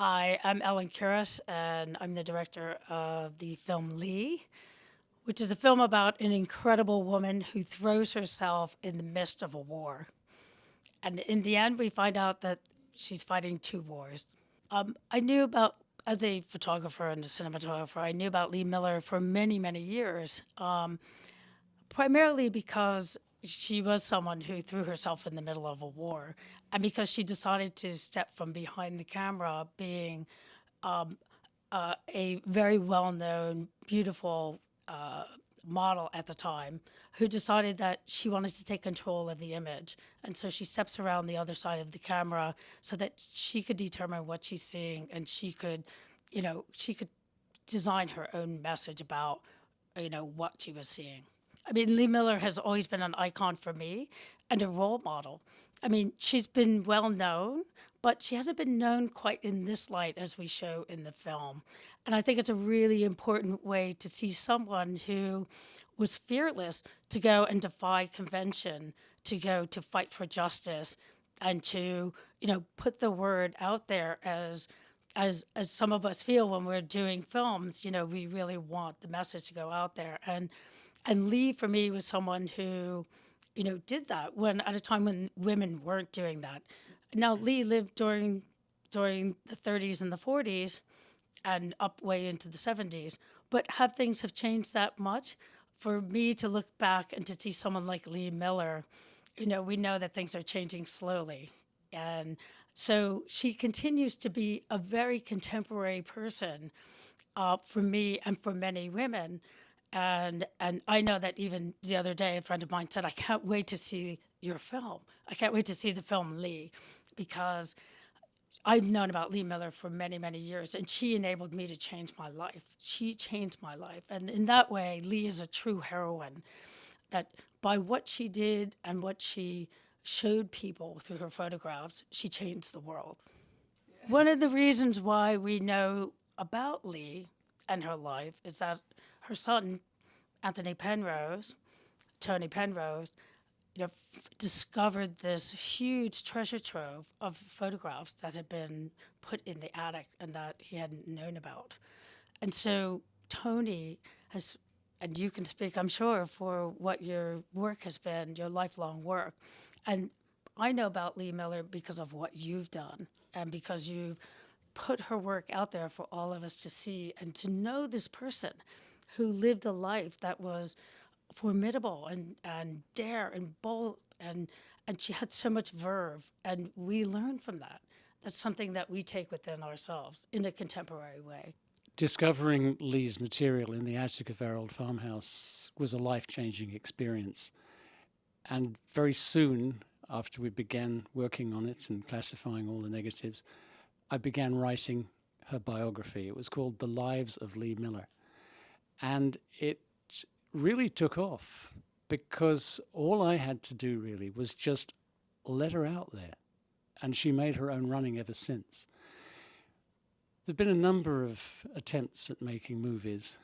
Hi, I'm Ellen Kuras, and I'm the director of the film Lee, which is a film about an incredible woman who throws herself in the midst of a war. And in the end, we find out that she's fighting two wars. I knew about, as a photographer and a cinematographer, I knew about Lee Miller for many, many years, primarily because she was someone who threw herself in the middle of a war, and because she decided to step from behind the camera, being a very well known, beautiful model at the time who decided that she wanted to take control of the image. And so she steps around the other side of the camera so that she could determine what she's seeing and she could design her own message about, what she was seeing. I mean, Lee Miller has always been an icon for me and a role model. I mean, she's been well known, but she hasn't been known quite in this light as we show in the film. And I think it's a really important way to see someone who was fearless to go and defy convention, to go to fight for justice, and to, put the word out there as some of us feel when we're doing films. We really want the message to go out there. And Lee, for me, was someone who, did that when at a time when women weren't doing that. Now, Lee lived during the 30s and the 40s and up way into the 70s. But have things have changed that much? For me to look back and to see someone like Lee Miller, we know that things are changing slowly. And so she continues to be a very contemporary person for me and for many women. And I know that even the other day, a friend of mine said, "I can't wait to see your film. I can't wait to see the film Lee," because I've known about Lee Miller for many, many years, and she enabled me to change my life. She changed my life. And in that way, Lee is a true heroine that by what she did and what she showed people through her photographs, she changed the world. One of the reasons why we know about Lee and her life is that her son, Anthony Penrose, Tony Penrose, discovered this huge treasure trove of photographs that had been put in the attic and that he hadn't known about. And so Tony has, and you can speak, I'm sure, for what your work has been, your lifelong work. And I know about Lee Miller because of what you've done and because you've put her work out there for all of us to see and to know this person who lived a life that was formidable and dare and bold and she had so much verve and we learn from that. That's something that we take within ourselves in a contemporary way. Discovering Lee's material in the attic of our old farmhouse was a life-changing experience. And very soon after we began working on it and classifying all the negatives, I began writing her biography. It was called The Lives of Lee Miller. And it really took off because all I had to do really was just let her out there. And she made her own running ever since. There've been a number of attempts at making movies,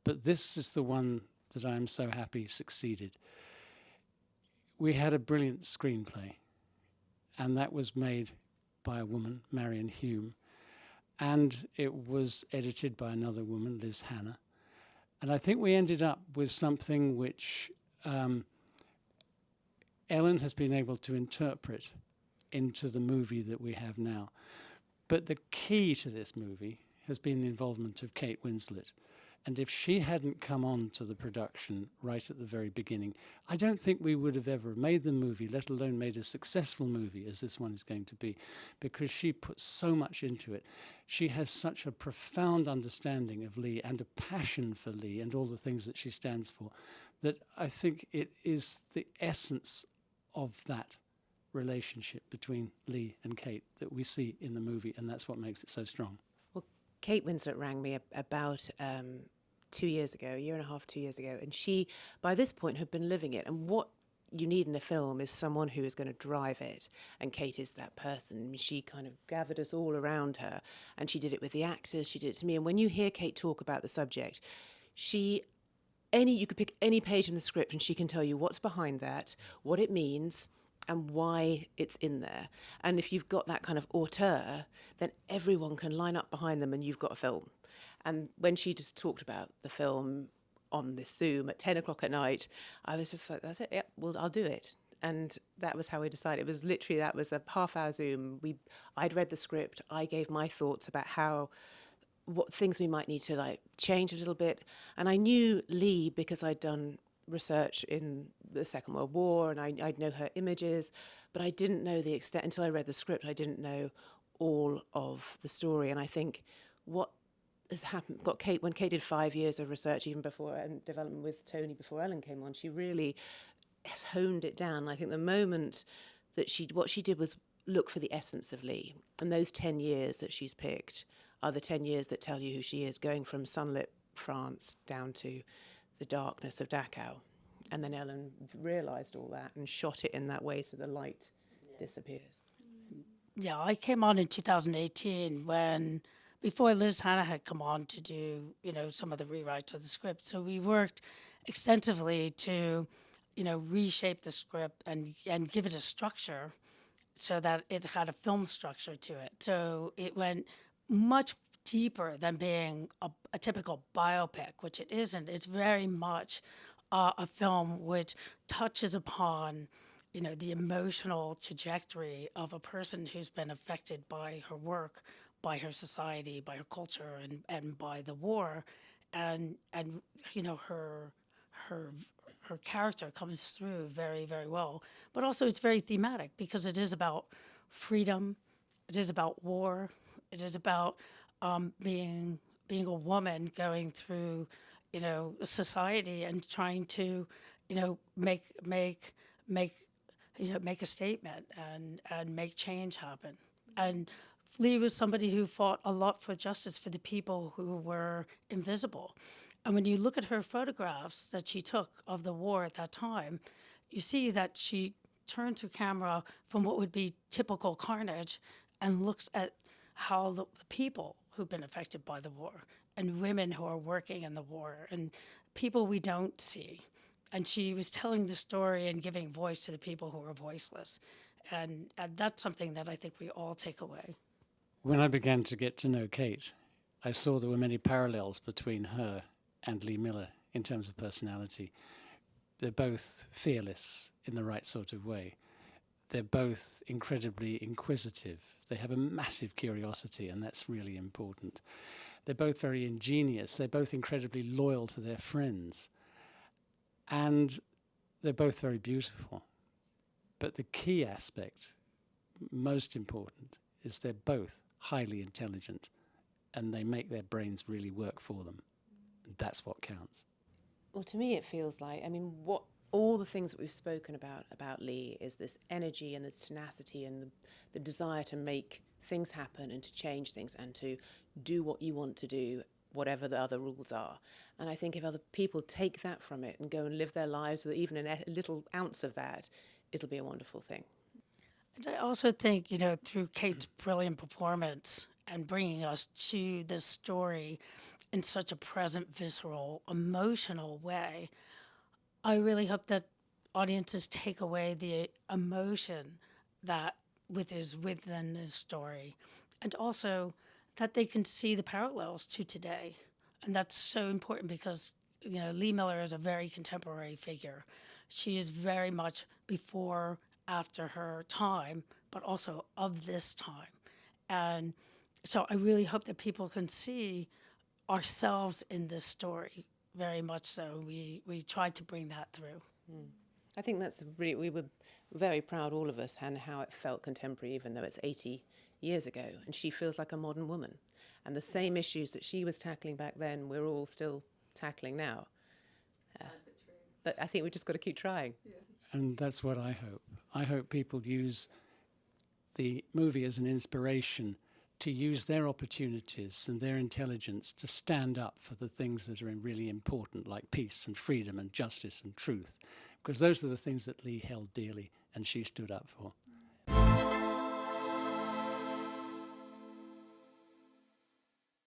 but this is the one that I'm so happy succeeded. We had a brilliant screenplay, and that was made by a woman, Marion Hume, and it was edited by another woman, Liz Hannah. And I think we ended up with something which Ellen has been able to interpret into the movie that we have now. But the key to this movie has been the involvement of Kate Winslet. And if she hadn't come on to the production right at the very beginning, I don't think we would have ever made the movie, let alone made a successful movie as this one is going to be, because she put so much into it. She has such a profound understanding of Lee and a passion for Lee and all the things that she stands for, that I think it is the essence of that relationship between Lee and Kate that we see in the movie, and that's what makes it so strong. Well, Kate Winslet rang me about 2 years ago, a year and a half, 2 years ago, and she, by this point, had been living it. And what you need in a film is someone who is going to drive it, and Kate is that person. She kind of gathered us all around her, and she did it with the actors, she did it to me. And when you hear Kate talk about the subject, you could pick any page in the script and she can tell you what's behind that, what it means, and why it's in there. And if you've got that kind of auteur, then everyone can line up behind them and you've got a film. And when she just talked about the film on this Zoom at 10 o'clock at night, I was just like, that's it, yeah, well, I'll do it. And that was how we decided. It was literally, that was a half-hour Zoom. I'd read the script. I gave my thoughts about what things we might need to like change a little bit. And I knew Lee because I'd done research in the Second World War, and I'd know her images, but I didn't know the extent until I read the script. I didn't know all of the story. And I think what has happened, got Kate, when Kate did 5 years of research, even before, and development with Tony before Ellen came on, she really has honed it down. I think the moment that what she did was look for the essence of Lee. And those 10 years that she's picked are the 10 years that tell you who she is, going from sunlit France down to the darkness of Dachau. And then Ellen realised all that and shot it in that way so the light disappears. Yeah, I came on in 2018 before Liz Hannah had come on to do, some of the rewrites of the script. So we worked extensively to, reshape the script and give it a structure so that it had a film structure to it. So it went much deeper than being a typical biopic, which it isn't. It's very much a film which touches upon, the emotional trajectory of a person who's been affected by her work, by her society, by her culture, and by the war, and her character comes through very, very well. But also, it's very thematic because it is about freedom, it is about war, it is about being a woman going through, society and trying to, make a statement and make change happen. And Lee was somebody who fought a lot for justice for the people who were invisible. And when you look at her photographs that she took of the war at that time, you see that she turned to camera from what would be typical carnage and looks at how the people who've been affected by the war and women who are working in the war and people we don't see. And she was telling the story and giving voice to the people who are voiceless. And that's something that I think we all take away. When I began to get to know Kate, I saw there were many parallels between her and Lee Miller in terms of personality. They're both fearless in the right sort of way. They're both incredibly inquisitive. They have a massive curiosity, and that's really important. They're both very ingenious. They're both incredibly loyal to their friends. And they're both very beautiful. But the key aspect, most important, is they're both highly intelligent, and they make their brains really work for them. That's what counts. Well, to me, it feels like, what all the things that we've spoken about Lee is this energy and this tenacity and the desire to make things happen and to change things and to do what you want to do, whatever the other rules are. And I think if other people take that from it and go and live their lives with even a little ounce of that, it'll be a wonderful thing. And I also think, through Kate's brilliant performance and bringing us to this story in such a present, visceral, emotional way, I really hope that audiences take away the emotion that is within this story, and also that they can see the parallels to today. And that's so important because, Lee Miller is a very contemporary figure. She is very much before, after her time, but also of this time. And so I really hope that people can see ourselves in this story, very much so. We tried to bring that through. I think that's really, we were very proud, all of us, and how it felt contemporary, even though it's 80 years ago. And she feels like a modern woman. And the same issues that she was tackling back then, we're all still tackling now. But I think we just got to keep trying. Yeah. And that's what I hope. I hope people use the movie as an inspiration to use their opportunities and their intelligence to stand up for the things that are really important, like peace and freedom and justice and truth, because those are the things that Lee held dearly and she stood up for.